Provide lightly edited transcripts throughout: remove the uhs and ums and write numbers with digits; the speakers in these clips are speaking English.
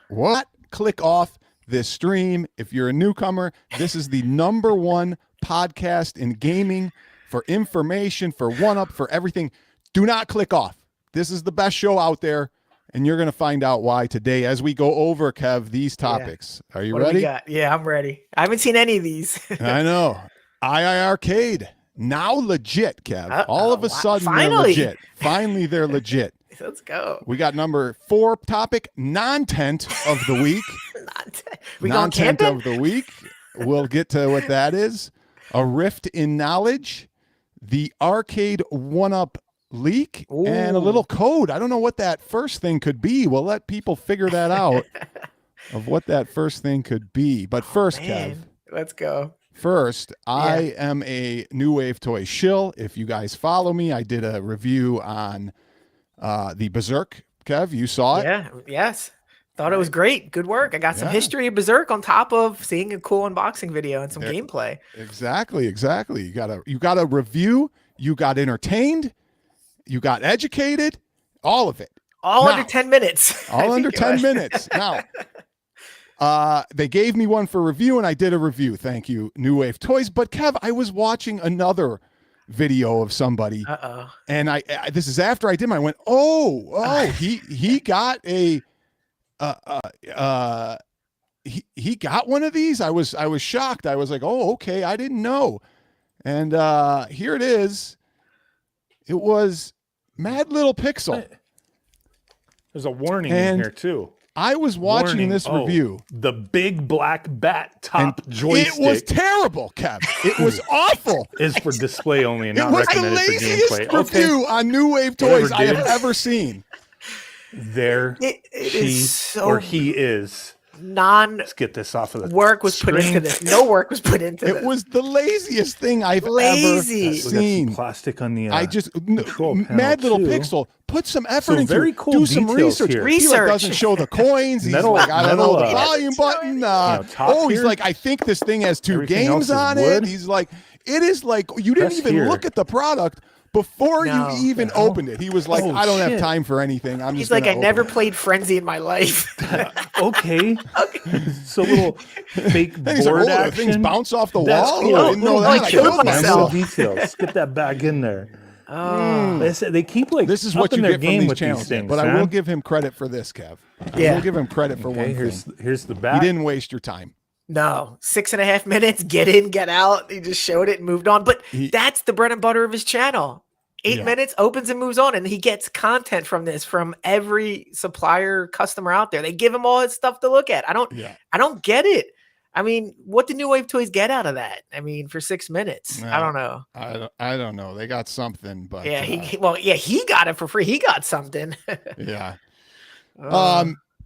What? Click off this stream. If you're a newcomer, this is the #1 podcast in gaming for information, for one-up, for everything. Do not click off. This is the best show out there, and you're going to find out why today as we go over, Kev, these topics. Are you ready? Do we got? Yeah, I'm ready. I haven't seen any of these. I know. IiRCade. Now legit, Kev. All of a sudden, finally. they're legit. Finally, they're legit. Let's go. We got number 4 topic, Nonent of the week. We going Nonent camping? of the week. We'll get to what that is. A rift in knowledge, the arcade one-up leak, and a little code. I don't know what that first thing could be. We'll let people figure that out of what that first thing could be. But first, Kev. Let's go. First, I am a New Wave Toy shill. If you guys follow me, I did a review on the Berserk. Kev, you saw it? Yeah. Yes. Thought it was great. Good work. I got some history of Berserk on top of seeing a cool unboxing video and some gameplay. Exactly. You got a review. You got entertained. You got educated. All of it. All under 10 minutes. All under 10 minutes. Now, they gave me one for review, and I did a review. Thank you, New Wave Toys. But Kev, I was watching another video of somebody, and I this is after I did mine. I went, he got a he got one of these. I was shocked. I was like, oh, okay, I didn't know. And here it is. It was Mad Little Pixel. There's a warning in here too. I was watching this review. The big black bat top joystick. It was terrible, Kev. It was awful. Is for display only and it not was the recommended for laziest gameplay. review on New Wave Toys I have ever seen. He is. Let's get this off of the work was put into this. No work was put into this. It was the laziest thing I've ever seen. Plastic on the Mad Little Pixel. Put some effort into very it. cool Do some research. here. He doesn't show the coins. He's like, I don't know the volume button. He's like, I think this thing has 2 games on it. He's like, it is like you didn't even look at the product before you even opened it. He was like, I don't have time for anything. He's like, I never played Frenzy in my life. Okay. So little fake board action. Things bounce off the wall. Cool. I didn't know that. I killed myself. Details. Get that back in there. They keep like this is what you get from these channels. Things, but I will give him credit for this, Kev. I will give him credit for one thing. Here's the back. He didn't waste your time. No, 6.5 minutes, get in, get out. He just showed it and moved on. But that's the bread and butter of his channel. 8 minutes, opens and moves on. And he gets content from this from every supplier, customer out there. They give him all his stuff to look at. I don't get it. I mean, what did New Wave Toys get out of that? I mean, for 6 minutes, I don't know. I don't know. They got something, but he got it for free. He got something. Yeah.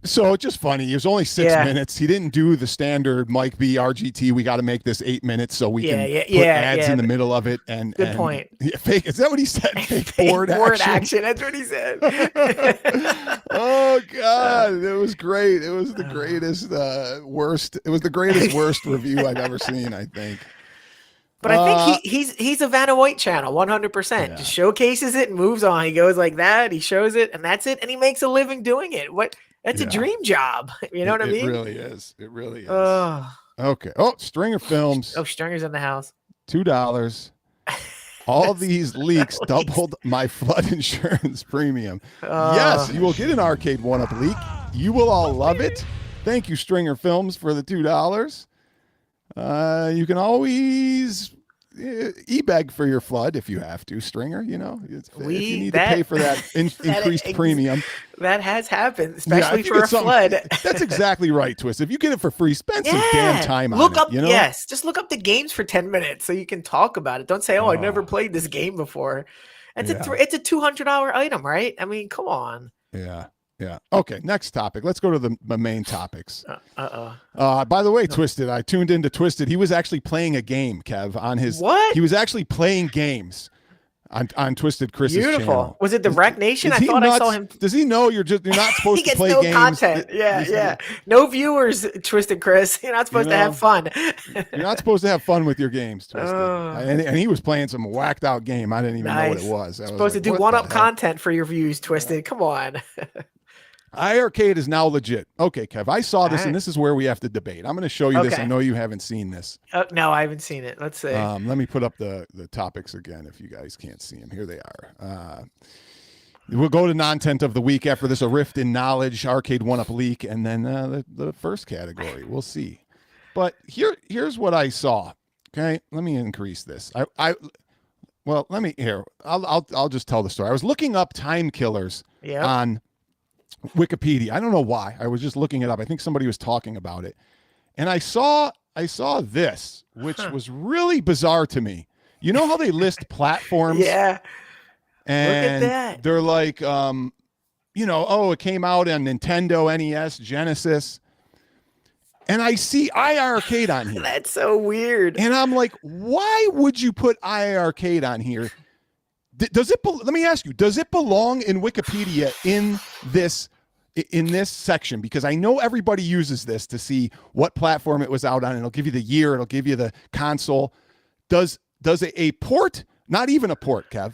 So just funny. It was only 6 minutes. He didn't do the standard Mike B RGT. We got to make this 8 minutes so we can put ads in the middle of it. And good point. Fake. Is that what he said? Fake board action. That's what he said. Oh God, it was great. It was the greatest worst. It was the greatest worst review I've ever seen. I think. But I think he's a Vanna White channel, 100%. Just showcases it and moves on. He goes like that. He shows it, and that's it. And he makes a living doing it. That's a dream job. You know what I mean? It really is. It really is. Okay. Oh, Stringer Films. Oh, Stringer's in the house. $2. All these leaks doubled my flood insurance premium. Yes, you will get an arcade one-up leak. You will all love it. Thank you, Stringer Films, for the $2. You can always e-bag for your flood if you have to, Stringer. You know, if you need to pay for that increased premium. That has happened, especially for a flood. That's exactly right, Twist. If you get it for free, spend some damn time on it. You know? Yes, just look up the games for 10 minutes so you can talk about it. Don't say, I never played this game before. It's a $200 item, right? I mean, come on. Yeah. Yeah. Okay. Next topic. Let's go to the main topics. By the way, Twisted, I tuned into Twisted. He was actually playing a game, Kev, on his. What? He was actually playing games on Twisted Chris's channel. Was it the Wreck Nation? I thought I saw him. Does he know you're not supposed to play games? He gets no content. Yeah. No viewers, Twisted Chris. You're not supposed to have fun. You're not supposed to have fun with your games, Twisted. And he was playing some whacked out game. I didn't even know what it was. Supposed to do one-up content for your views, Twisted. Come on. IiRCade is now legit. Okay, Kev, I saw this, and this is where we have to debate. I'm going to show you this. I know you haven't seen this. No, I haven't seen it. Let's see. Let me put up the topics again if you guys can't see them. Here they are. We'll go to Nonent of the week after this, a rift in knowledge, arcade 1-up leak, and then the first category. We'll see. But here's what I saw. Okay, let me increase this. Well, let me here. I'll just tell the story. I was looking up time killers on Wikipedia. I don't know why. I was just looking it up. I think somebody was talking about it. And I saw this, which was really bizarre to me. You know how they list platforms? Yeah. And look at that. They're like, it came out on Nintendo, NES, Genesis. And I see IiRCade on here. That's so weird. And I'm like, why would you put IiRCade on here? Let me ask you, does it belong in Wikipedia in this section? Because I know everybody uses this to see what platform it was out on. It'll give you the year. It'll give you the console. Does a port, not even a port, Kev,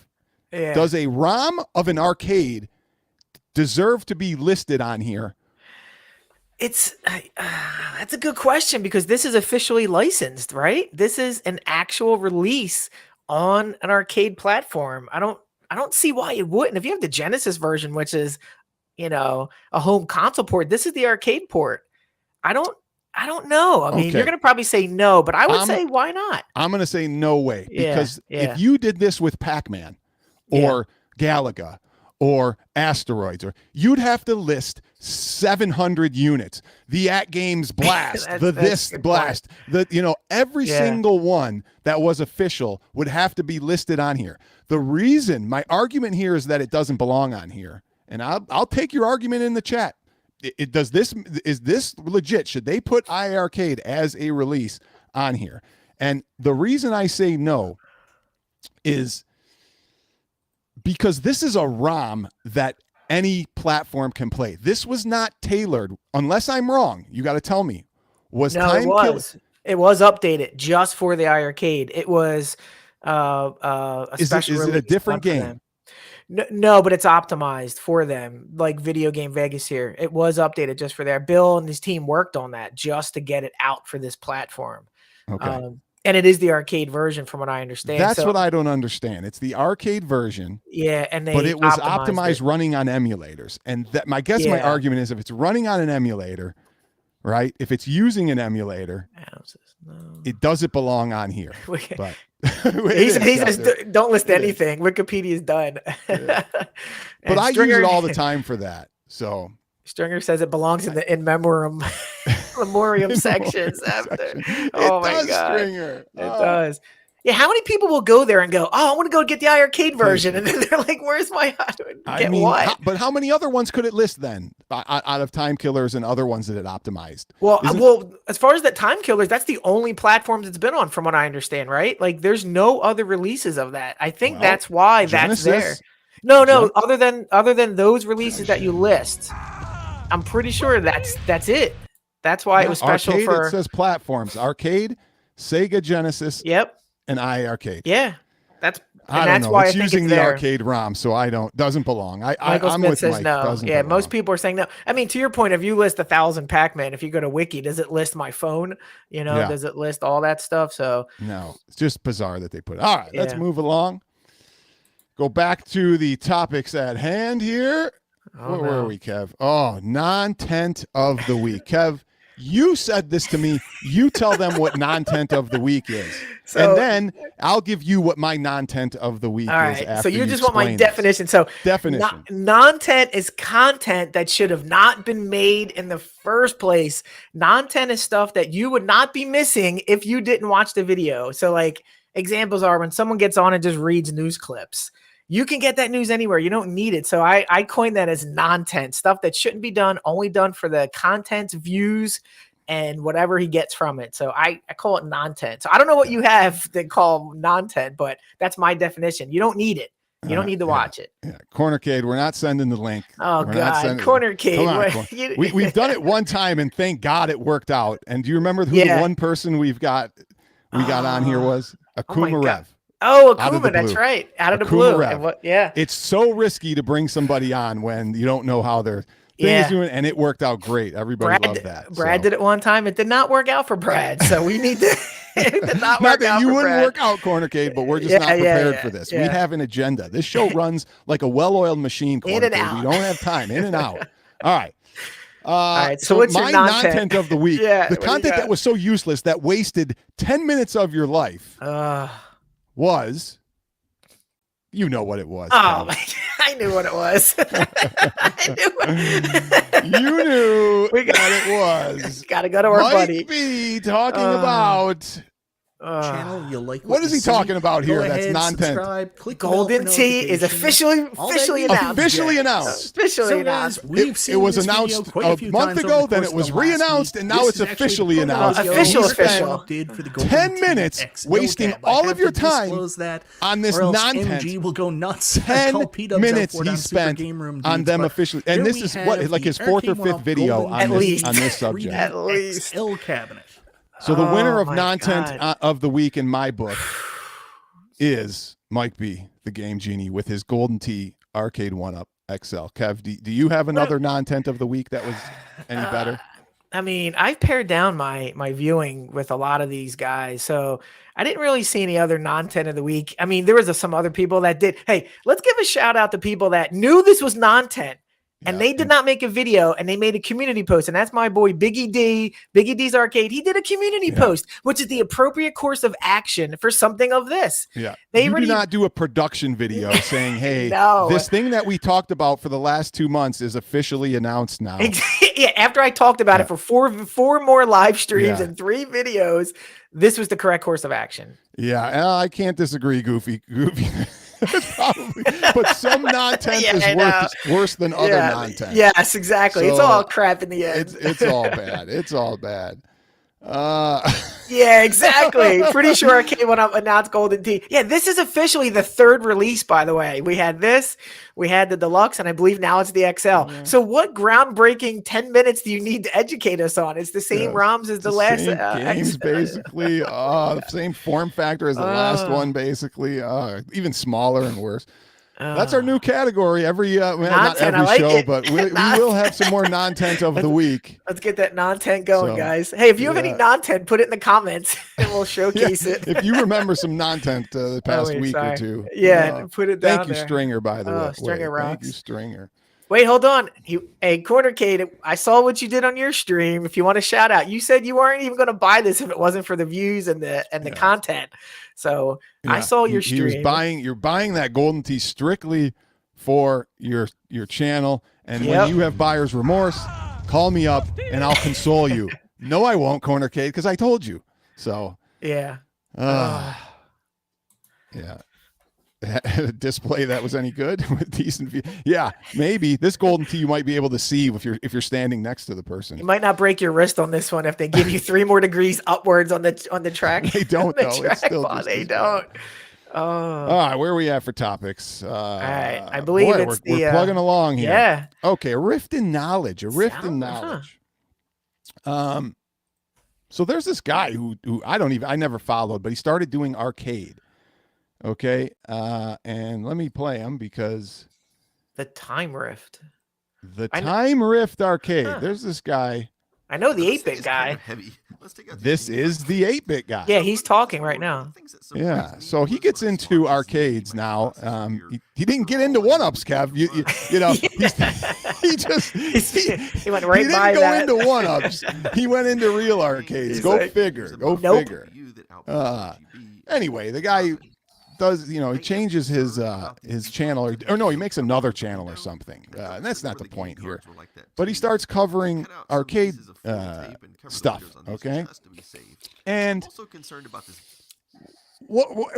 does a ROM of an arcade deserve to be listed on here? That's a good question, because this is officially licensed, right? This is an actual release on an arcade platform. I don't see why it wouldn't. If you have the Genesis version, which is, a home console port, this is the arcade port. I don't know. I mean, you're going to probably say no, but I would say, why not? I'm going to say no way, because if you did this with Pac-Man or Galaga or Asteroids, or you'd have to list 700 units, the At Games Blast, this Blast, every single one that was official would have to be listed on here. The reason, my argument here is that it doesn't belong on here, and I'll take your argument in the chat. Is this legit? Should they put IiRCade as a release on here? And the reason I say no is because this is a ROM that any platform can play. This was not tailored, unless I'm wrong. You got to tell me. It was updated just for the IiRCade. It was a special. Is it a different game? No, but it's optimized for them, like Video Game Vegas here. It was updated just for there. Bill and his team worked on that just to get it out for this platform. Okay. And it is the arcade version, from what I understand. That's what I don't understand. It's the arcade version. Yeah, but it was optimized running on emulators. And that my argument is, if it's running on an emulator, right? If it's using an emulator, it doesn't belong on here. But he says, don't list anything. Wikipedia's done. Yeah. But I use it all the time for that. So Stringer says it belongs in the in memoriam sections after. Oh my God. Stringer. It does. Yeah, how many people will go there and go, I want to go get the IiRCade version, and then they're like, where's my what? But how many other ones could it list then, out of Time Killers and other ones that it optimized? Well, as far as that Time Killers, that's the only platforms it's been on, from what I understand, right? Like, there's no other releases of that. I think that's why Genesis? That's there. No, other than those releases that you list, I'm pretty sure that's it. That's why it was special arcade, for. It says platforms: arcade, Sega Genesis. Yep. And IiRCade. Yeah, that's why it's I think using it's the there. arcade ROM, so doesn't belong. Michael I'm Smith with says Mike. no. Yeah, belong. most people are saying no. I mean, to your point, if you list 1,000 Pac-Man, if you go to Wiki, does it list my phone? Does it list all that stuff? So no, it's just bizarre that they put it. All right, let's move along. Go back to the topics at hand here. Where were we, Kev? Oh, Nonent of the week, Kev. You said this to me. You tell them what Nonent of the week is. And then I'll give you what my Nonent of the week is. After so you just want my definition. So definition. Nonent is content that should have not been made in the first place. Nonent is stuff that you would not be missing if you didn't watch the video. So like examples are when someone gets on and just reads news clips. You can get that news anywhere. You don't need it. So I coined that as Nonent, stuff that shouldn't be done, only done for the content, views, and whatever he gets from it. So I call it Nonent. So I don't know what you have to call Nonent, but that's my definition. You don't need it. You don't need to watch it. Yeah. IiRCade, we're not sending the link. Oh, God. IiRCade. We've done it one time, and thank God it worked out. And do you remember who the one person we got on here was? Akuma Rev. Oh, Akuma, that's right. Out of the blue. It's so risky to bring somebody on when you don't know how they're thing Yeah. he's doing, and it worked out great. Everybody loved that. Brad did it one time. It did not work out for Brad, so we need to. It did not work that out you for wouldn't Brad. work out, Cornercade, but we're just not prepared for this. We yeah. have an agenda. This show runs like a well-oiled machine, In and Cornercade. out. We don't have time. In and out. All right. All right. So what's my your nontent? nontent of the week? Yeah, the what do you content got? that was so useless that wasted 10 minutes of your life was. You know what it was. Oh, I knew what it was. I knew You knew We got- what it was. Gotta go to our Mike buddy. B talking about. Channel you like. What is you he see, talking about go here? ahead, That's nontent. subscribe, click the Golden bell for Tea is notifications. officially All that announced. Officially Yes. announced. Officially So announced. guys, we've seen It was this video announced quite a a few month times ago, over the then course it was of the last re-announced, week. and now This it's is actually officially the announced. Official, we spent official. update for the Golden 10 Tea minutes XL wasting cab. I all have of your to time disclose that, on this or else nontent. MG will go nuts. 10 Call P-dubs minutes out for it he on Super spent Game Room on dudes, them but officially. here And this we is what, have like his the fourth or IiRCade fifth video Golden on At this, least. on this subject. At least. XL cabinet. So the winner of my nontent God. of the week in my book is Mike B, the Game Genie, with his Golden Tea Arcade 1-Up XL. Kev, do you have another nontent of the week that was any better? I mean, I've pared down my viewing with a lot of these guys, so I didn't really see any other nontent of the week. I mean, there was some other people that did. Hey, let's give a shout out to people that knew this was nontent. And Yeah, they did not make a video, and they made a community post. And that's my boy, Biggie D, Biggie D's Arcade. He did a community post, which is the appropriate course of action for something of this. Yeah. They You already- do not do a production video saying, hey, No. this thing that we talked about for the last 2 months is officially announced now. Yeah, after I talked about it for four more live streams Yeah. and 3 videos, this was the correct course of action. Yeah, I can't disagree, Goofy. It's probably, but some nontent Yeah, I is worse than other nontent. Yes, exactly. It's So, all crap in the end. It's all bad. It's all bad. Yeah, exactly. Pretty sure Arcade went up announced Golden Tea. Yeah, this is officially the 3rd release, by the way. We had this, we had the Deluxe, and I believe now it's the XL. So what groundbreaking 10 minutes do you need to educate us on? It's the same ROMs as the last same games, XL. basically. Same form factor as the last one, basically. Even smaller and worse. That's our new category. Every well, not Nontent, I every like show, it. but we will have some more nontent of the week. Let's get that nontent going, So, guys. Hey, if you have any yeah. nontent, put it in the comments and we'll showcase it. If you remember some nontent the past wait, week or sorry. two, Yeah, put it down Thank you, there. Stringer. By the way, Stringer Thank you, rocks. Stringer. Wait, hold on. Hey, Cornercade, I saw what you did on your stream. If you want to shout out, you said you weren't even going to buy this if it wasn't for the views and the content. So I Yeah, saw your he stream. was buying. You're buying that Golden Tea strictly for your channel, and Yep. when you have buyer's remorse, call me up and I'll console you. No, I won't, Cornercade, because I told you. So Yeah. yeah. A display that was any good with decent view. Yeah, maybe this Golden Tea you might be able to see if you're standing next to the person. You might not break your wrist on this one if they give you 3 more degrees upwards on the track. They don't, the though. It's track still bar. just They as don't. All right, where are we at for topics? All right, I believe it's we're plugging along here. Yeah. Okay, a rift in knowledge. A rift in knowledge. So there's this guy who I never followed, but he started doing arcade. Okay, and let me play him because The Time Rift. the I know- Time Rift Arcade. Huh. There's this guy. I know the 8-bit guy. This is the 8-bit guy. Yeah, he's talking right now. Yeah, so he gets into arcades now. He didn't get into 1-Ups, Kev. You know, He went right he by didn't go that. into 1-Ups. He went into real arcades. He's Go like, figure. Go Nope. figure. Anyway, the guy does, he changes his channel or no, he makes another channel or something. And that's not the point here. But he starts covering arcade stuff, okay? And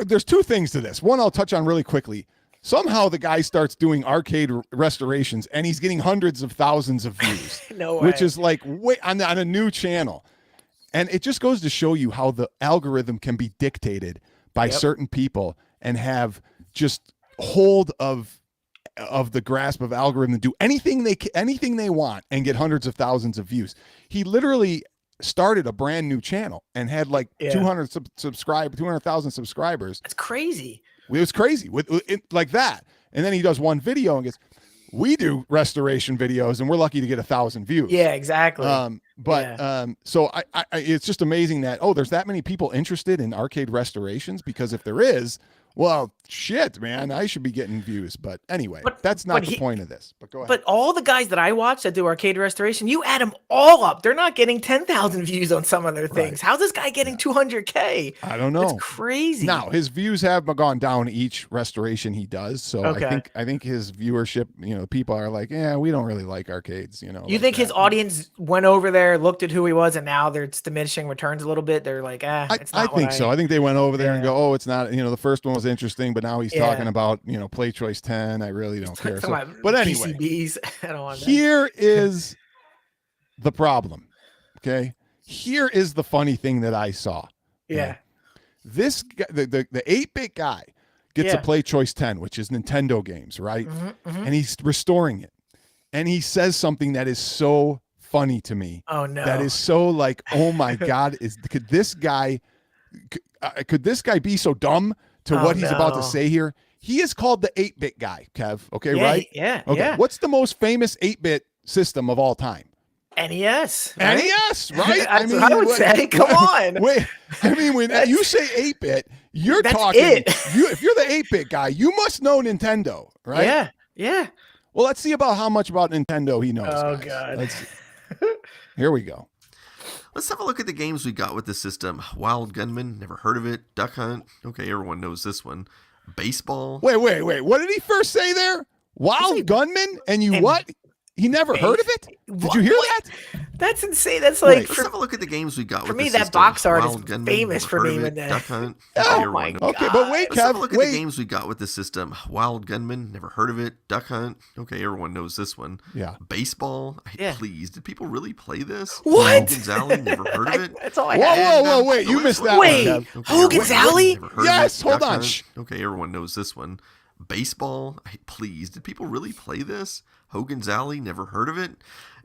there's 2 things to this. One I'll touch on really quickly. Somehow the guy starts doing arcade restorations and he's getting hundreds of thousands of views. No way. Which is like on a new channel. And it just goes to show you how the algorithm can be dictated by certain people and have just hold of the grasp of algorithm to do anything they want and get hundreds of thousands of views. He literally started a brand new channel and had like 200,000 subscribers. That's crazy. It was crazy with it, like that. And then he does one video and gets we do restoration videos and we're lucky to get 1,000 views. Yeah, exactly. So I it's just amazing that, there's that many people interested in arcade restorations, because if there is, well, shit, man, I should be getting views. But anyway, that's not the point of this. But go ahead. But all the guys that I watch that do arcade restoration, you add them all up, they're not getting 10,000 views on some of their things. How's this guy getting 200K? I don't know. It's crazy. Now his views have gone down each restoration he does. So I think his viewership, people are like, yeah, we don't really like arcades. You like think his audience went over there, looked at who he was, and now it's diminishing returns a little bit? They're like, it's not. I think so. I think they went over there and go, oh, it's not. The first one was interesting, but now he's talking about play choice 10. I really don't care. So, but anyway, PCBs. I don't want that. Here is the problem. Okay, here is the funny thing that I saw. Yeah, this guy, the 8-bit guy gets a play choice 10, which is Nintendo games, right? And he's restoring it, and he says something that is so funny to me. Oh no, that is so like, oh my god, could this guy be so dumb to what he's about to say here? He is called the 8-bit guy, Kev. Okay, right? Yeah. Okay. Yeah. What's the most famous 8-bit system of all time? NES. Right? NES, right? That's what I would say. Come on. Wait, I mean, when you say 8-bit, you're talking. If you're the 8-bit guy, you must know Nintendo, right? Yeah. Yeah. Well, let's see about how much about Nintendo he knows. Oh guys. God. Here we go. Let's have a look at the games we got with this system. Wild Gunman, never heard of it. Duck Hunt, okay, everyone knows this one. Baseball. Wait. What did he first say there? Wild Gunman? And what? He never heard of it? Did you hear that? That's insane. That's like let's have a look at the games we got. For with me, this that system. box art Wild is Gunman, famous for me. When Duck Hunt. Oh my god. Okay, but wait, let's have a Kev. look at the games we got with this system. Wild Gunman, never heard of it. Duck Hunt. Okay, everyone knows this one. Yeah. Baseball. Please, did people really play this? What? Hogan's Alley, never heard of it. That's all I had. Whoa, wait, you missed that Wait, one, Kev. Okay, Hogan's Alley? Yes, hold on. Okay, everyone knows this one. Baseball. Please, did people really play this? Hogan's Alley, never heard of it.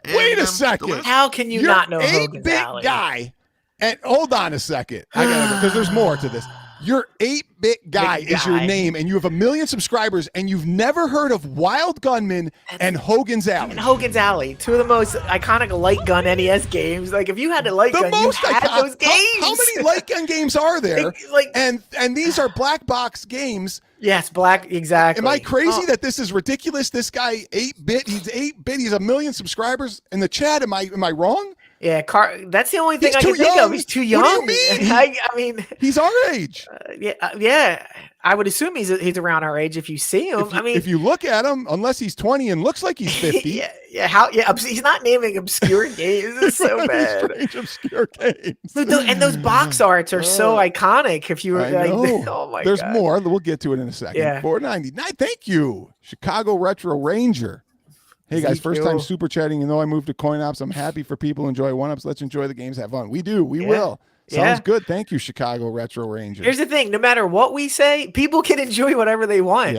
And, wait a second. How can you not know Hogan's 8-bit Alley? guy. And hold on a second. I gotta because there's more to this. Your 8-bit guy is your name, and you have 1 million subscribers, and you've never heard of Wild Gunman and Hogan's Alley. And Hogan's Alley, two of the most iconic light gun NES games. Like if you had a light gun, you had those games. How many light gun games are there? And these are black box games. Yes, black, exactly. Am I crazy that this is ridiculous? This guy 8-bit, he's 8-bit, he's 1 million subscribers in the chat. Am I wrong? Yeah, that's the only thing I can think of. He's too young. What do you mean? I mean, he's our age. Yeah. I would assume he's around our age if you see him. If you look at him, unless he's 20 and looks like he's 50. He's not naming obscure games. It's so bad. Strange obscure games. And those box arts are so iconic. If you were like, oh my god. There's more. We'll get to it in a second. Yeah. $4.99. Thank you, Chicago Retro Ranger. Hey guys, first time super chatting. You know I moved to coin ops. I'm happy for people who enjoy one ups. Let's enjoy the games, have fun. We do. We will. Sounds good. Thank you, Chicago Retro Ranger. Here's the thing: no matter what we say, people can enjoy whatever they want.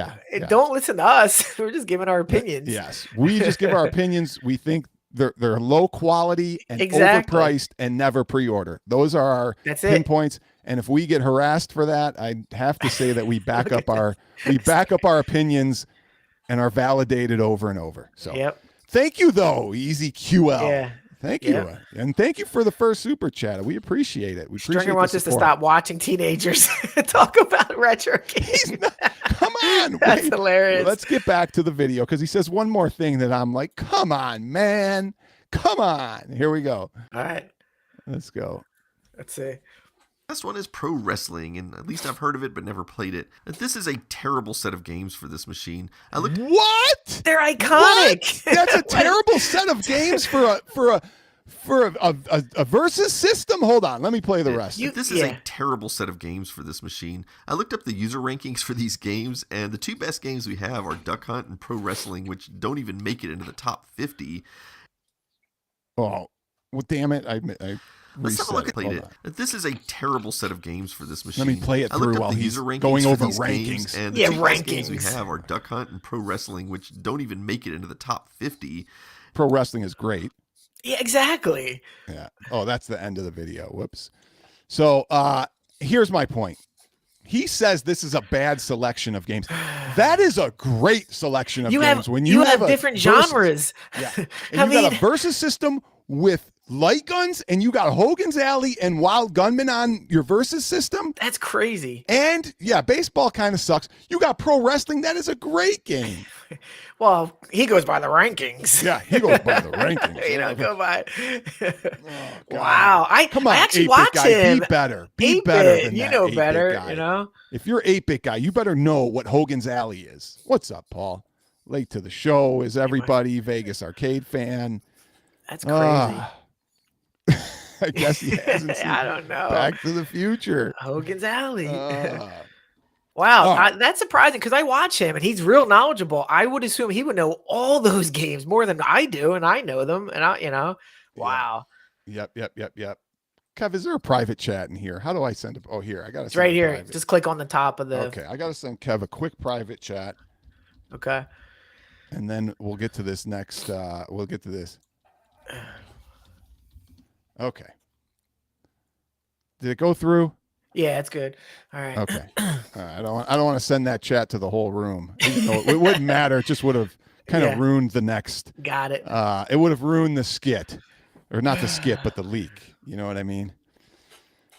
Don't listen to us. We're just giving our opinions. Yes, we just give our opinions. We think they're low quality and overpriced and never pre-order. Those are our pinpoints. And if we get harassed for that, I have to say that we back up our opinions and are validated over and over. So thank you though, Easy QL. Yeah. Thank you. And thank you for the first super chat. We appreciate it. We appreciate Stringer wants us to stop watching teenagers talk about retro games. Come on. That's hilarious. Well, let's get back to the video because he says one more thing that I'm like, come on, man. Come on. Here we go. All right. Let's go. Let's see. Last one is Pro Wrestling, and at least I've heard of it but never played it. This is a terrible set of games for this machine. What? They're iconic. What? That's a terrible set of games for a versus system. Hold on, let me play the rest. This is a terrible set of games for this machine. I looked up the user rankings for these games, and the two best games we have are Duck Hunt and Pro Wrestling, which don't even make it into the top 50. Oh, well, damn it! Let's have a look at it. This is a terrible set of games for this machine. Let me play it through while he's going over rankings. And the two best games we have are Duck Hunt and Pro Wrestling, which don't even make it into the top 50. Pro Wrestling is great. Yeah, exactly. Yeah. Oh, that's the end of the video. Whoops. So here's my point. he says this is a bad selection of games. That is a great selection of You games. have When you have a different versus- genres. Yeah. And you got a versus system with light guns, and you got Hogan's Alley and Wild Gunman on your versus system. That's crazy. And yeah, baseball kind of sucks. You got pro wrestling. That is a great game. Well, he goes by the rankings. Yeah, he goes by the rankings. You know, go by. God. Wow. Come on, I actually 8-bit watch guy. him. Be better. Be 8-bit, better than you that. know 8-bit better, guy. you know? If you're 8-bit guy, you better know what Hogan's Alley is. What's up, Paul? Late to the show is everybody. Vegas Arcade fan. That's crazy. I guess he hasn't seen I don't know. Back to the Future. Hogan's Alley. Wow. Wow, that's surprising because I watch him and he's real knowledgeable. I would assume he would know all those games more than I do, and I know them. And wow. Yep. Kev, is there a private chat in here? How do I send it? Oh, here. I got to It's right here. Private. Just click on the top of the. Okay, I got to send Kev a quick private chat. Okay. And then we'll get to this next. We'll get to this. Okay. Did it go through? Yeah, it's good. All right. Okay. All right. I don't want to send that chat to the whole room. Even though it wouldn't matter. It just would have kind of ruined the next. Got it. It would have ruined the skit, or not the skit, but the leak. You know what I mean?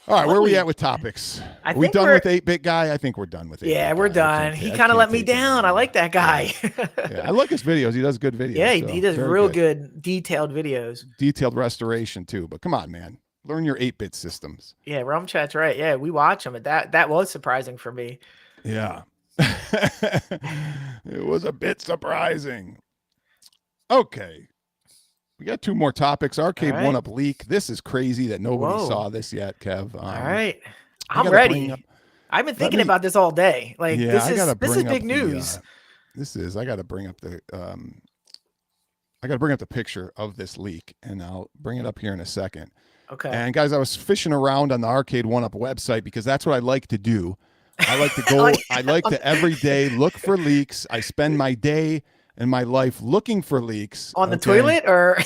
All right, where are we at with topics? Are we done with 8-bit guy? I think we're done with 8-bit Yeah, we're guy. done. He kind of let me down. I like that guy. Yeah, I like his videos. He does good videos. Yeah, so he does very real good detailed videos. Detailed restoration too. But come on, man. Learn your 8-bit systems. Yeah, Realm Chat's right. Yeah, we watch them. That was surprising for me. Yeah. It was a bit surprising. Okay. We got 2 more topics. Arcade right. 1-up leak. This is crazy that nobody Whoa. saw this yet, Kev. All right. I I'm gotta ready. I've been thinking about this all day. Like Yeah, this I gotta is bring up big the, news. I got to bring up the I got to bring up the picture of this leak, and I'll bring it up here in a second. Okay. And guys, I was fishing around on the Arcade 1-up website because that's what I like to do. I like to go. I like to every day look for leaks. I spend my day and my life looking for leaks on the toilet, or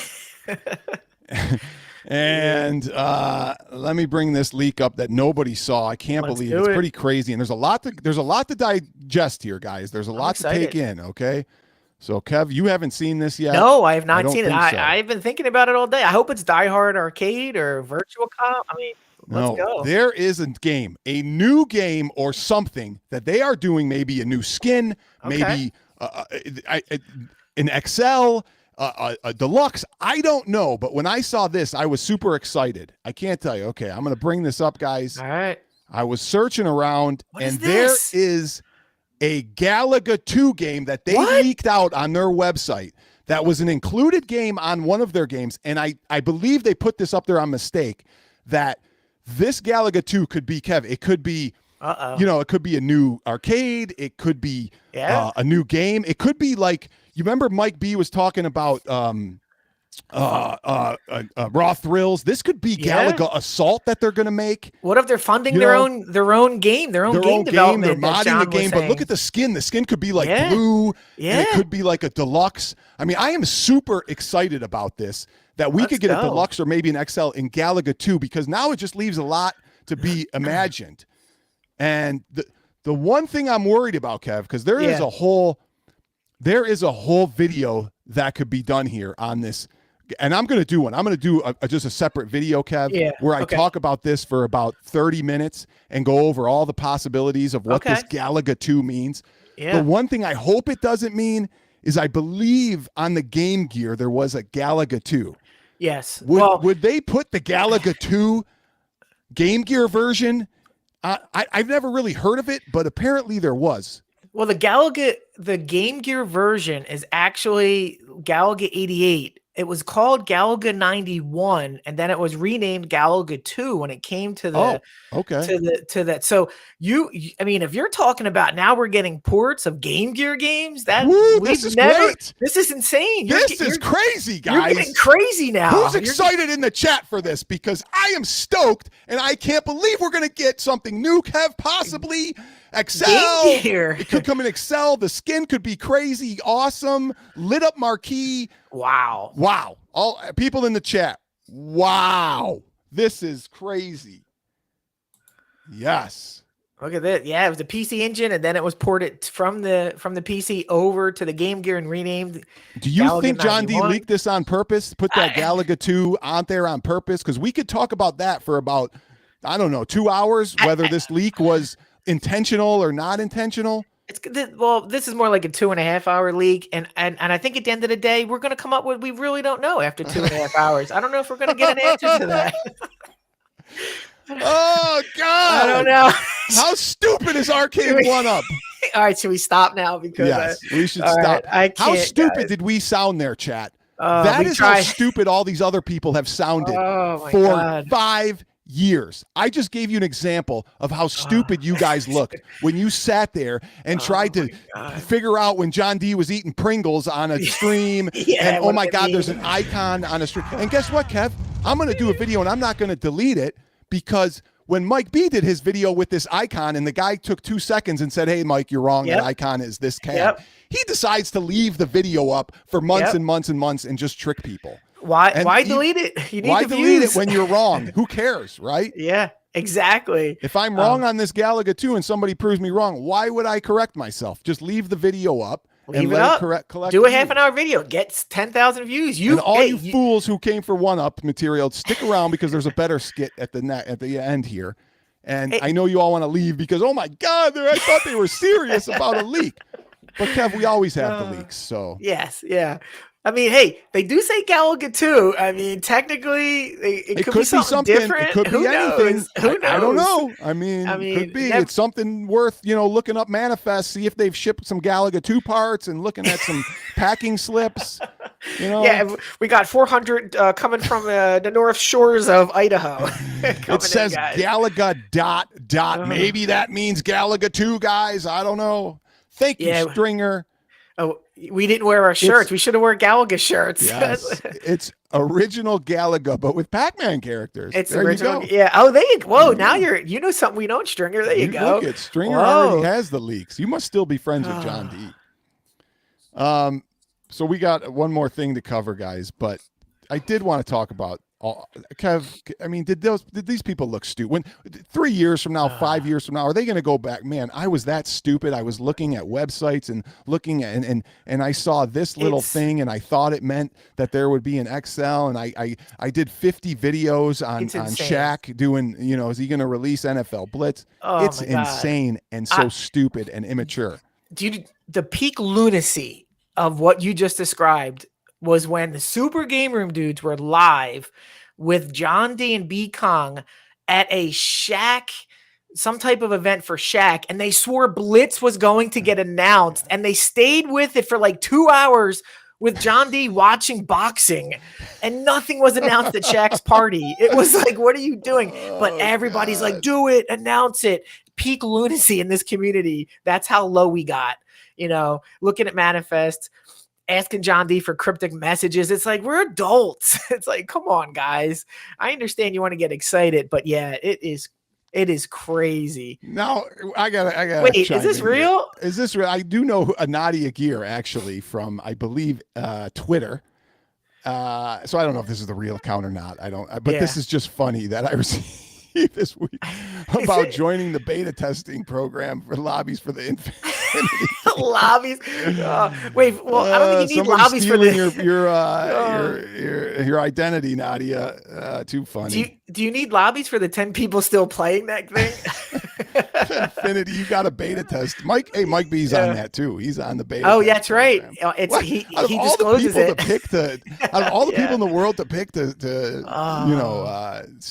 and let me bring this leak up that nobody saw. I can't believe it's pretty crazy, and there's a lot to digest here, guys. There's a lot to take in. Okay, so Kev, you haven't seen this yet? No, I have not seen it. So. I've been thinking about it all day. I hope it's Die Hard Arcade or Virtual Cop. I mean, let's go. There is a game, a new game or something that they are doing. Maybe a new skin, maybe an XL. A deluxe, I don't know, but when I saw this, I was super excited. I can't tell you. Okay, I'm going to bring this up, guys. All right. I was searching around, and there is a Galaga 2 game that they leaked out on their website that was an included game on one of their games, and I believe they put this up there on mistake, that this Galaga 2 could be, Kev, it could be, it could be a new arcade, it could be a new game, it could be like, you remember Mike B was talking about Raw Thrills? This could be Galaga Assault that they're going to make. What if they're funding their own game, their own game development? They're modding the game, but look at the skin. The skin could be like blue. Yeah. And it could be like a deluxe. I mean, I am super excited about this, that we could get a deluxe or maybe an XL in Galaga 2, because now it just leaves a lot to be imagined. And the one thing I'm worried about, Kev, because there is a whole video that could be done here on this, and I'm going to do one. I'm going to do just a separate video, Kev, where I talk about this for about 30 minutes and go over all the possibilities of what this Galaga 2 means. Yeah. The one thing I hope it doesn't mean is, I believe on the Game Gear there was a Galaga 2. Yes. Would they put the Galaga 2 Game Gear version? I've never really heard of it, but apparently there was. Well, the Game Gear version is actually Galaga 88. It was called Galaga 91, and then it was renamed Galaga 2 when it came to the to that. So I mean, if you're talking about now we're getting ports of Game Gear games, this is great. This is insane. This is crazy, guys. You're getting crazy now. Who's excited in the chat for this? Because I am stoked, and I can't believe we're going to get something new, Kev, possibly XL. It could come in XL. The skin could be crazy, awesome, lit up marquee. Wow. All people in the chat. Wow. This is crazy. Yes. Look at that. Yeah, it was the PC Engine, and then it was ported from the PC over to the Game Gear and renamed. Do you Galaga think John D 91. leaked this on purpose? Put that Galaga 2 on there on purpose? Because we could talk about that for about, I don't know, 2 hours, whether this leak was intentional or not intentional. Well, this is more like a 2.5 hour leak, and I think at the end of the day, we're going to come up with, we really don't know after 2.5 hours. I don't know if we're going to get an answer to that. Oh God! I don't know. How stupid is IiRCade 1-Up? All right, should we stop now? Because yes, we should all stop. Right, how stupid guys. did we sound there, chat? That is how stupid all these other people have sounded for God. 5 years. I just gave you an example of how stupid you guys looked when you sat there and tried to figure out when John D was eating Pringles on a stream. And oh my God, there's an icon on a stream. And guess what, Kev? I'm going to do a video and I'm not going to delete it, because when Mike B did his video with this icon and the guy took 2 seconds and said, hey, Mike, you're wrong. That icon is this cat. He decides to leave the video up for months and months and months and just trick people. Why delete it? You need why the delete views. it when you're wrong? Who cares, right? Yeah, exactly. If I'm wrong on this Galaga 2 and somebody proves me wrong, why would I correct myself? Just leave the video up. Leave it up. Do a half-an-hour video. Get 10,000 views. And all you fools who came for 1-Up material, stick around, because there's a better skit at the end here. And I know you all want to leave because, oh my God, I thought they were serious about a leak. But Kev, we always have the leaks. So yes, yeah. I mean, hey, they do say Galaga 2. I mean, technically, it could be something different. It could be anything. Who knows? I don't know. I mean, could be. It's something worth, looking up manifest, see if they've shipped some Galaga 2 parts and looking at some packing slips. Yeah, we got 400 coming from the North Shores of Idaho. It says Galaga ... Maybe that means Galaga 2, guys. I don't know. Thank you, Stringer. Oh, we didn't wear our shirts. We should have worn Galaga shirts. Yes, it's original Galaga, but with Pac-Man characters. It's there original. You go. Yeah. Oh, there you go. Whoa, now you know something we don't, Stringer. There you go. Look at Stringer already has the leaks. You must still be friends with John D. So we got one more thing to cover, guys, but I did want to talk about Kev. I mean, did these people look stupid? When 3 years from now, 5 years from now, are they going to go back? Man, I was that stupid. I was looking at websites and looking at and I saw this little thing and I thought it meant that there would be an XL, and I did 50 videos on Shaq doing, is he going to release NFL Blitz? It's insane and so stupid and immature. Dude, the peak lunacy of what you just described was when the Super Game Room dudes were live with John D and B Kong at a Shaq, some type of event for Shaq, and they swore Blitz was going to get announced, and they stayed with it for like 2 hours with John D watching boxing, and nothing was announced at Shaq's party. It was like, what are you doing? But everybody's like, do it, announce it. Peak lunacy in this community. That's how low we got. Looking at manifests, asking John D for cryptic messages. It's like, we're adults. It's like, come on, guys. I understand you want to get excited, but yeah, it is crazy. Now I gotta wait, is this real? Is this real? I do know a Nadia Gear actually from, I believe, Twitter. So I don't know if this is the real account or not. But this is just funny that I received this week about joining the beta testing program for lobbies for the Infinity. Lobbies. Wait, well, I don't think you need lobbies for this. Your identity, Nadia. Too funny. Do you need lobbies for the 10 people still playing that thing? Infinity, you got a beta test. Mike B's on that too. He's on the beta. Oh, yeah, that's right. He discloses it. Out of all the people in the world to pick to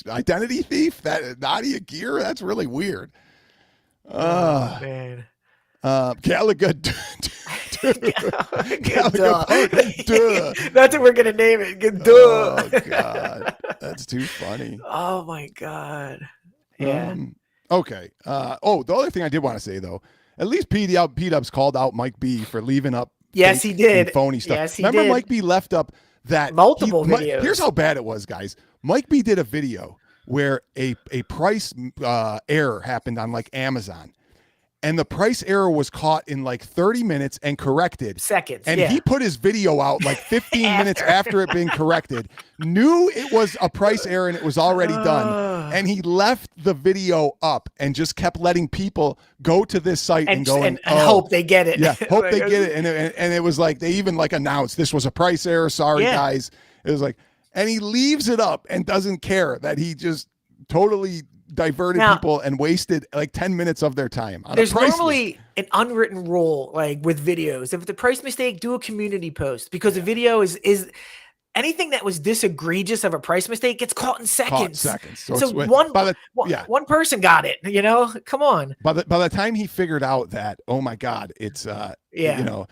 identity thief, that Nadia Gear, that's really weird. Oh man. Galaga. That's what we're gonna name it. Duh. Oh God, that's too funny. Oh my God. Yeah. Okay. The other thing I did want to say though, at least P-Dubs called out Mike B for leaving up. Yes, he did. Phony stuff. Yes, he Remember did. Mike B left up that multiple videos. Here's how bad it was, guys. Mike B did a video where a price error happened on like Amazon. and the price error was caught in like 30 minutes and corrected. Seconds. And yeah. he put his video out like 15 minutes after it being corrected, knew it was a price error and it was already done. And he left the video up and just kept letting people go to this site and go and hope they get it. Yeah, hope Like, they get it. And it was like, they even like announced this was a price error. Sorry, guys. It was like, and he leaves it up and doesn't care that he just totally diverted people and wasted like 10 minutes of their time. There's normally an unwritten rule, like with videos. If the price mistake, do a community post, because a video is anything that was this egregious of a price mistake gets caught in seconds. So one person got it, you know, come on. By the time he figured out that, oh my God, it's, you know,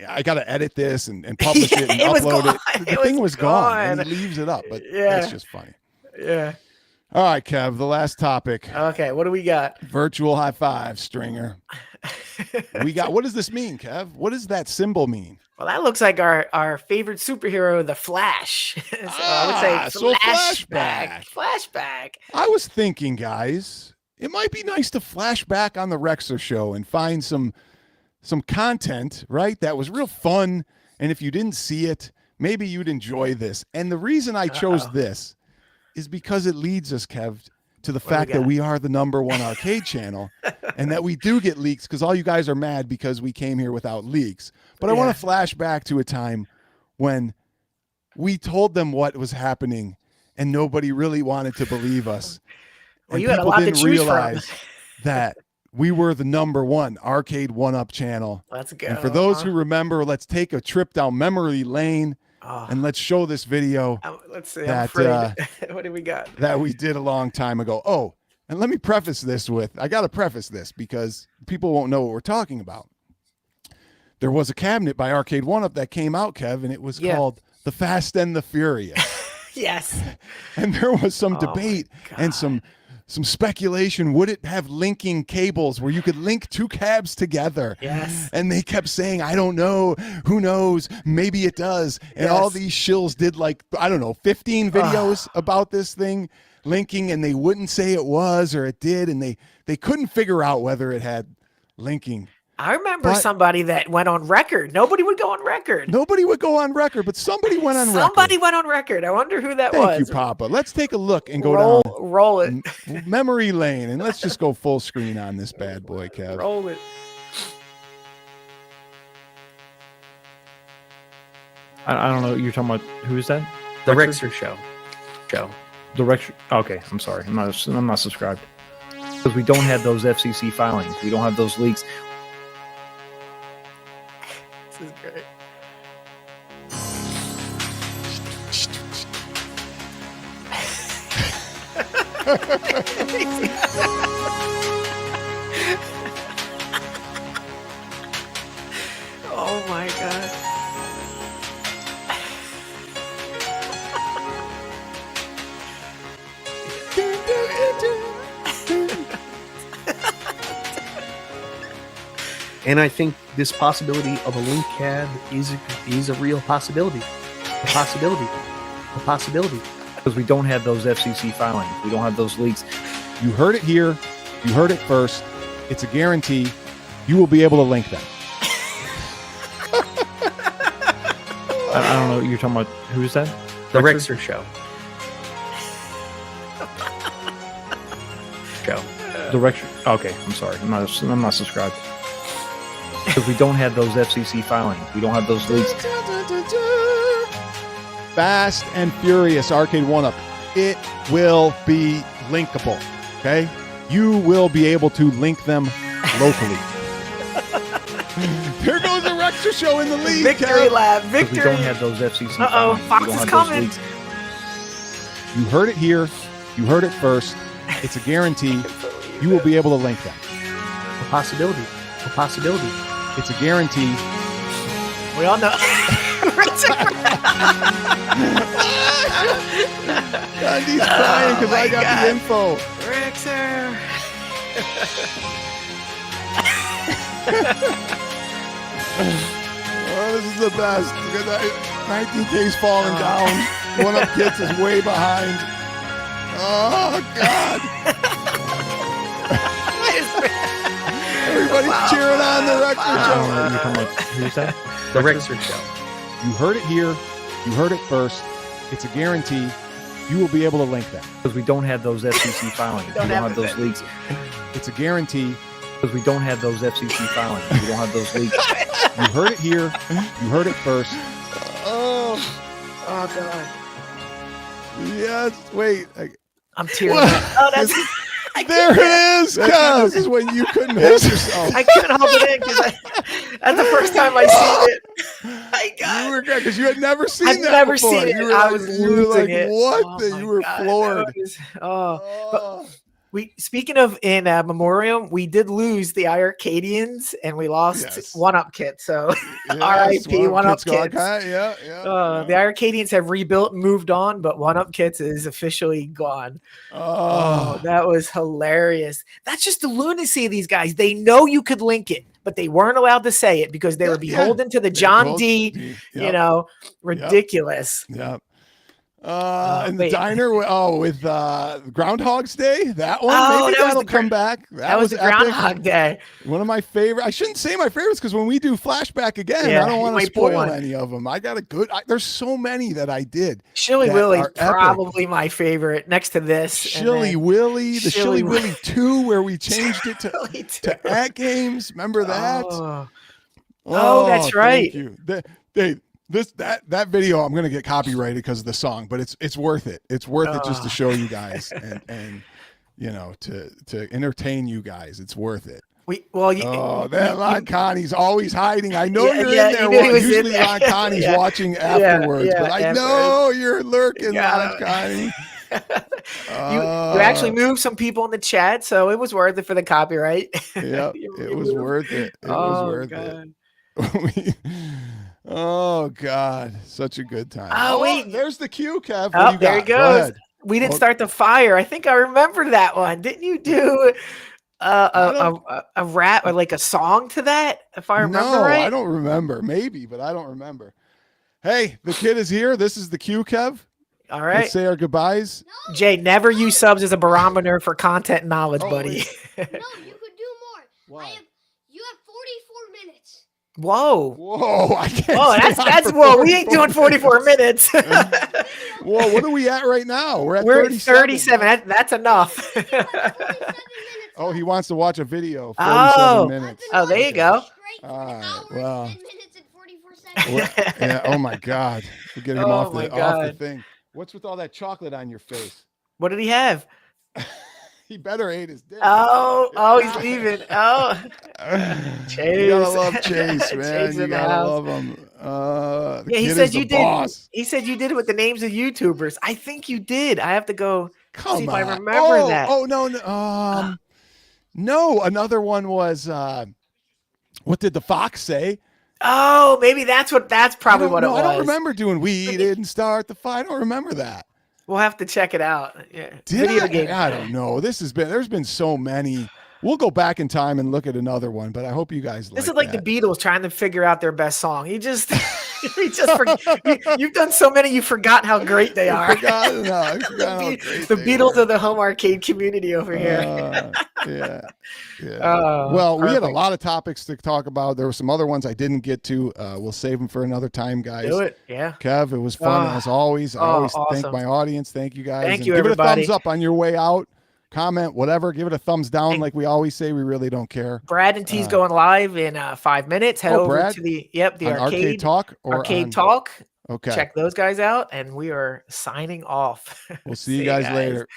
I got to edit this and publish it and upload it. The thing was gone and he leaves it up, but that's just funny. Yeah. All right, Kev, the last topic. Okay, what do we got? Virtual high five, Stringer. What does this mean, Kev? What does that symbol mean? Well, that looks like our favorite superhero, the Flash. I would say flashback. Flashback. I was thinking, guys, it might be nice to flash back on the Rexer show and find some content, right? That was real fun. And if you didn't see it, maybe you'd enjoy this. And the reason I chose this is because it leads us, Kev, to the fact that we are the #1 arcade channel and that we do get leaks, because all you guys are mad because we came here without leaks. But I want to flash back to a time when we told them what was happening and nobody really wanted to believe us. Well, and you had a lot to choose realize that we were the #1 arcade 1-up channel. Let's go. And for those who remember, let's take a trip down memory lane. And let's show this video. Let's see. That, what do we got? That we did a long time ago. Oh, and let me preface this with, I got to preface this because people won't know what we're talking about. There was a cabinet by Arcade 1-Up that came out, Kev, and it was called The Fast and the Furious. Yes. And there was some debate and some speculation. Would it have linking cables where you could link two cabs together? Yes. And they kept saying, I don't know. Who knows? Maybe it does. And all these shills did like, I don't know, 15 videos about this thing linking, and they wouldn't say it was or it did. And they couldn't figure out whether it had linking. I remember somebody that went on record. Nobody would go on record. Nobody would go on record, but somebody went on record. Somebody went on record. I wonder who that was. Thank you, Papa. Let's take a look and go down roll it. Memory lane, and let's just go full screen on this bad boy, Kev. Roll it. I don't know. You're talking about, who is that? The Rexer show. The Rexer. Okay, I'm sorry. I'm not subscribed, because we don't have those FCC filings. We don't have those leaks. This is great. Oh my God. And I think this possibility of a link cab is a real possibility. A possibility. Because we don't have those FCC filings. We don't have those leaks. You heard it here. You heard it first. It's a guarantee. You will be able to link them. I don't know. You're talking about, who is that? The Rexer show. The Rexer. Okay, I'm sorry. I'm not subscribed. Because we don't have those FCC filings. We don't have those leaks. Fast and Furious Arcade 1-Up. It will be linkable. Okay? You will be able to link them locally. There goes the Rexer show in the lead. Victory lap. Victory. We don't have those FCC Uh-oh. filings. Fox is coming. You heard it here. You heard it first. It's a guarantee. You will be able to link them. A possibility. It's a guarantee. We all know. Andy's crying because I got the info. Rexer. Oh, this is the best. 19K's falling down. 1-Up Kids is way behind. Oh, God. Everybody's cheering on the record You're show. talking about, who's that? The Rexer Show. You heard it here. You heard it first. It's a guarantee. You will be able to link that. Because we don't have those FCC filings. We don't have those leaks. It's a guarantee. Because we don't have those FCC filings. We don't have those leaks. You heard it here. You heard it first. Oh God. Yes. Wait. I'm tearing up. Oh, that's. There it is. This is when you couldn't hold yourself. I couldn't hold it in because that's the first time I seen it. My God. You were good because you had never seen I've that never before. seen it. You were I like, was you were losing like, it. what? Oh The- my you were God, floored. that was- Oh. Speaking of in memoriam, we did lose the IiRCadians and we lost Yes. One Up Kit. So Yes, R.I.P. One Up Kits. Kits. Yeah. The IiRCadians have rebuilt and moved on, but One Up Kits is officially gone. Oh, that was hilarious. That's just the lunacy of these guys. They know you could link it, but they weren't allowed to say it because they were beholden to the John D. You know, ridiculous. Yep. And the wait. diner, with Groundhog's Day, that one. Oh, Maybe that was that'll the come back. That was the epic. Groundhog Day. One of my favorite. I shouldn't say my favorites because when we do Flashback again, Yeah, I don't you want to might pull spoil one. any of them. I got a good. There's so many that I did. Shilly that Willy's are epic. probably my favorite next to this. and Shilly then Willy, the Shilly Shilly Willy 2, where we changed it Shilly to at games. Remember that? Oh, that's right. Thank you. That video, I'm gonna get copyrighted because of the song, but it's worth it. It's worth it just to show you guys and you know to entertain you guys. It's worth it. That Ron Connie's always hiding. I know you're in there. you knew he was in Usually there. Ron Connie's watching afterwards, but I know you're lurking, Ron Connie. You actually moved some people in the chat, so it was worth it for the copyright. Yep, it was worth it. It was worth it. Oh God, such a good time. Oh, wait. There's the cue, Kev. What Oh, you there he got? Go goes. ahead. We didn't start the fire. I think I remember that one. Didn't you do a rap or like a song to that? If I remember right. I don't remember. Maybe, but I don't remember. Hey, the kid is here. This is the cue, Kev. All right. Let's say our goodbyes. Jay, never use subs as a barometer for content knowledge, buddy. No, you could do more. Why? You have 44 minutes. Whoa. I can't. Oh, stay on that's for whoa. We ain't 44 doing 44 minutes. Whoa, what are we at right now? We're at We're 37. 37. That's enough. 47 minutes. Oh, he wants to watch a video. 47 minutes. Oh, there you go. Straight All right, hours, well. 10 minutes and 44 seconds. Yeah. Oh my God. We're getting him Oh, off my the God. thing. What's with all that chocolate on your face? What did he have? He better ate his dick. Oh, he's leaving. Oh, You gotta love Chase. Chase, man. Chase You in the gotta house. love him. The yeah, he kid said is the you did. boss. He said you did it with the names of YouTubers. I think you did. I have to go Come see if on. I remember that. Oh no. No. Another one was. What did the fox say? Oh, maybe that's probably what it was. I don't remember doing. We didn't start the fight. I don't remember that. We'll have to check it out. Yeah. Did Video I? game. I don't know. There's been so many. We'll go back in time and look at another one, but I hope you guys This like is like that. the Beatles trying to figure out their best song. You've done so many, you forgot how great they are. I forgot how great The they Beatles were. of the home arcade community over here. Yeah. Oh, Well, we had a perfect. lot of topics to talk about. There were some other ones I didn't get to. We'll save them for another time, guys. Do it. Yeah. Kev, it was fun as always. I always thank awesome. my audience. Thank you guys. Thank And you, give everybody. it a thumbs up on your way out. Comment, whatever. Give it a thumbs down, like we always say. We really don't care. Brad and T's going live in 5 minutes. Head over Brad? to the On arcade Talk or Arcade on- Talk. Okay. Check those guys out, and we are signing off. We'll see you guys later.